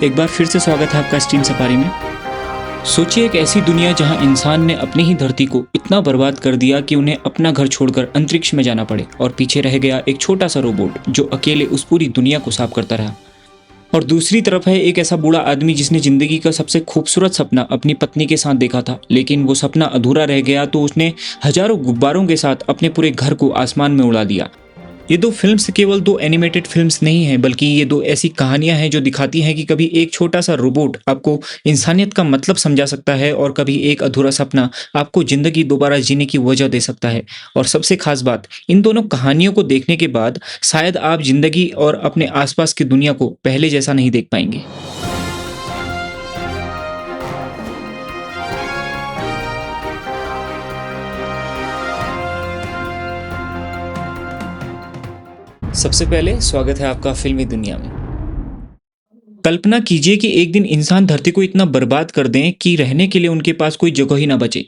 एक बार फिर से स्वागत है आपका स्ट्रीम सफारी में। सोचिए एक ऐसी दुनिया जहां इंसान ने अपनी ही धरती को इतना बर्बाद कर दिया कि उन्हें अपना घर छोड़कर अंतरिक्ष में जाना पड़े और पीछे रह गया एक छोटा सा रोबोट जो अकेले उस पूरी दुनिया को साफ करता रहा। और दूसरी तरफ है एक ऐसा बूढ़ा आदमी जिसने जिंदगी का सबसे खूबसूरत सपना अपनी पत्नी के साथ देखा था, लेकिन वो सपना अधूरा रह गया तो उसने हजारों गुब्बारों के साथ अपने पूरे घर को आसमान में उड़ा दिया। ये दो फिल्म्स केवल दो एनिमेटेड फिल्म्स नहीं हैं, बल्कि ये दो ऐसी कहानियां हैं जो दिखाती हैं कि कभी एक छोटा सा रोबोट आपको इंसानियत का मतलब समझा सकता है और कभी एक अधूरा सपना आपको जिंदगी दोबारा जीने की वजह दे सकता है। और सबसे खास बात, इन दोनों कहानियों को देखने के बाद शायद आप जिंदगी और अपने आसपास की दुनिया को पहले जैसा नहीं देख पाएंगे। सबसे पहले स्वागत है आपका फिल्मी दुनिया में। कल्पना कीजिए कि एक दिन इंसान धरती को इतना बर्बाद कर दें कि रहने के लिए उनके पास कोई जगह ही ना बचे।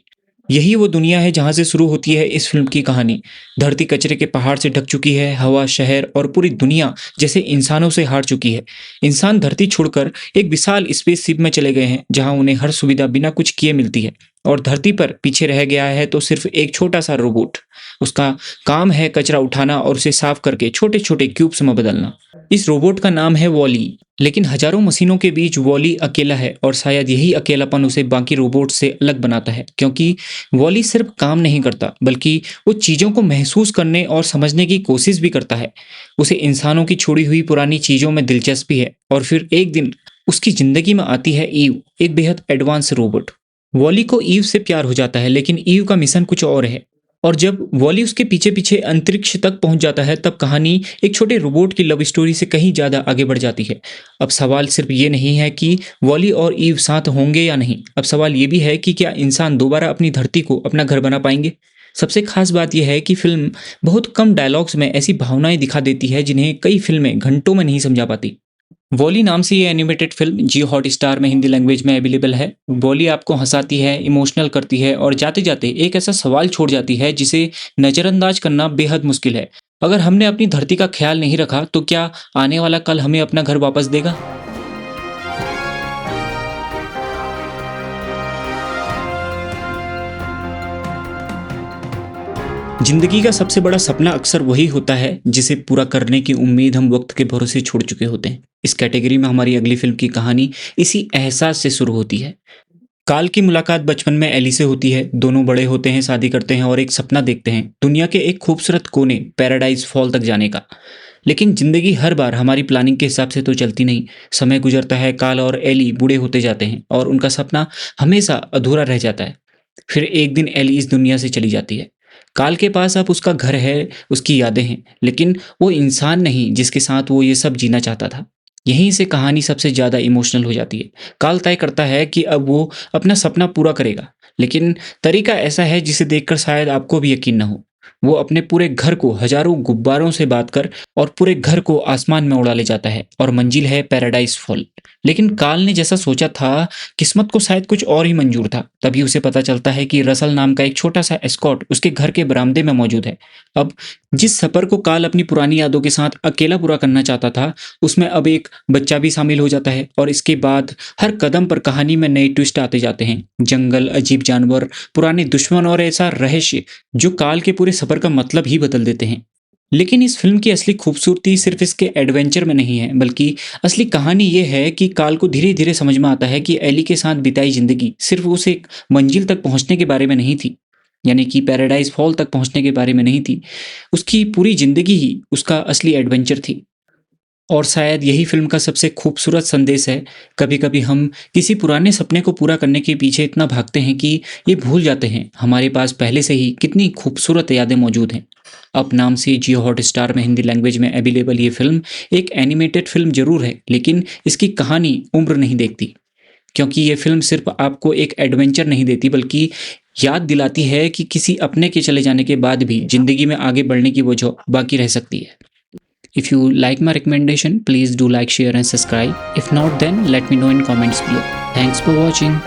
यही वो दुनिया है जहां से शुरू होती है इस फिल्म की कहानी। धरती कचरे के पहाड़ से ढक चुकी है, हवा, शहर और पूरी दुनिया जैसे इंसानों से हार चुकी है। इंसान धरती छोड़कर एक विशाल स्पेसशिप में चले गए हैं जहां उन्हें हर सुविधा बिना कुछ किए मिलती है, और धरती पर पीछे रह गया है तो सिर्फ एक छोटा सा रोबोट। उसका काम है कचरा उठाना और उसे साफ करके छोटे छोटे क्यूब्स में बदलना। इस रोबोट का नाम है वॉली, लेकिन हजारों मशीनों के बीच वॉली अकेला है, और शायद यही अकेलापन उसे बाकी रोबोट से अलग बनाता है, क्योंकि वॉली सिर्फ काम नहीं करता बल्कि वो चीज़ों को महसूस करने और समझने की कोशिश भी करता है। उसे इंसानों की छोड़ी हुई पुरानी चीज़ों में दिलचस्पी है। और फिर एक दिन उसकी जिंदगी में आती है ईव, एक बेहद एडवांस रोबोट। वॉली को ईव से प्यार हो जाता है, लेकिन ईव का मिशन कुछ और है। और जब वॉली उसके पीछे पीछे अंतरिक्ष तक पहुंच जाता है तब कहानी एक छोटे रोबोट की लव स्टोरी से कहीं ज़्यादा आगे बढ़ जाती है। अब सवाल सिर्फ ये नहीं है कि वॉली और ईव साथ होंगे या नहीं, अब सवाल ये भी है कि क्या इंसान दोबारा अपनी धरती को अपना घर बना पाएंगे। सबसे खास बात यह है कि फिल्म बहुत कम डायलॉग्स में ऐसी भावनाएं दिखा देती है जिन्हें कई फिल्में घंटों में नहीं समझा पाती। वॉली नाम से ये एनिमेटेड फिल्म जियो हॉटस्टार में हिंदी लैंग्वेज में अवेलेबल है। वॉली आपको हंसाती है, इमोशनल करती है और जाते जाते एक ऐसा सवाल छोड़ जाती है जिसे नज़रअंदाज करना बेहद मुश्किल है। अगर हमने अपनी धरती का ख्याल नहीं रखा तो क्या आने वाला कल हमें अपना घर वापस देगा। जिंदगी का सबसे बड़ा सपना अक्सर वही होता है जिसे पूरा करने की उम्मीद हम वक्त के भरोसे छोड़ चुके होते हैं। इस कैटेगरी में हमारी अगली फिल्म की कहानी इसी एहसास से शुरू होती है। काल की मुलाकात बचपन में एली से होती है। दोनों बड़े होते हैं, शादी करते हैं और एक सपना देखते हैं, दुनिया के एक खूबसूरत कोने पैराडाइज फॉल तक जाने का। लेकिन जिंदगी हर बार हमारी प्लानिंग के हिसाब से तो चलती नहीं। समय गुजरता है, काल और एली बूढ़े होते जाते हैं और उनका सपना हमेशा अधूरा रह जाता है। फिर एक दिन एली इस दुनिया से चली जाती है। काल के पास अब उसका घर है, उसकी यादें हैं, लेकिन वो इंसान नहीं जिसके साथ वो ये सब जीना चाहता था। यहीं से कहानी सबसे ज़्यादा इमोशनल हो जाती है। काल तय करता है कि अब वो अपना सपना पूरा करेगा, लेकिन तरीका ऐसा है जिसे देखकर शायद आपको भी यकीन न हो। वो अपने पूरे घर को हजारों गुब्बारों से बात कर और पूरे घर को आसमान में उड़ा ले जाता है, और मंजिल है पैराडाइज फॉल। लेकिन काल ने जैसा सोचा था, किस्मत को शायद कुछ और ही मंजूर था। तभी उसे पता चलता है कि रसल नाम का एक छोटा सा एस्कॉर्ट उसके घर के बरामदे में मौजूद है। अब जिस सफर को काल अपनी पुरानी यादों के साथ अकेला पूरा करना चाहता था, उसमें अब एक बच्चा भी शामिल हो जाता है। और इसके बाद हर कदम पर कहानी में नए ट्विस्ट आते जाते हैं। जंगल, अजीब जानवर, पुराने दुश्मन और ऐसा रहस्य जो काल के पूरे सफर का मतलब ही बदल देते हैं। लेकिन इस फिल्म की असली खूबसूरती सिर्फ इसके एडवेंचर में नहीं है, बल्कि असली कहानी ये है कि काल को धीरे धीरे समझ में आता है कि एली के साथ बिताई जिंदगी सिर्फ उस एक मंजिल तक पहुंचने के बारे में नहीं थी, यानी कि पैराडाइज फॉल तक पहुंचने के बारे में नहीं थी। उसकी पूरी जिंदगी ही उसका असली एडवेंचर थी। और शायद यही फिल्म का सबसे खूबसूरत संदेश है। कभी कभी हम किसी पुराने सपने को पूरा करने के पीछे इतना भागते हैं कि ये भूल जाते हैं हमारे पास पहले से ही कितनी खूबसूरत यादें मौजूद हैं। अब नाम से जियो हॉटस्टार में हिंदी लैंग्वेज में अवेलेबल ये फिल्म एक एनिमेटेड फिल्म जरूर है, लेकिन इसकी कहानी उम्र नहीं देखती, क्योंकि ये फिल्म सिर्फ आपको एक एडवेंचर नहीं देती बल्कि याद दिलाती है कि किसी अपने के चले जाने के बाद भी जिंदगी में आगे बढ़ने की वजह बाकी रह सकती है। If you like my recommendation, please do like, share and subscribe. If not, then let me know in comments below. Thanks for watching.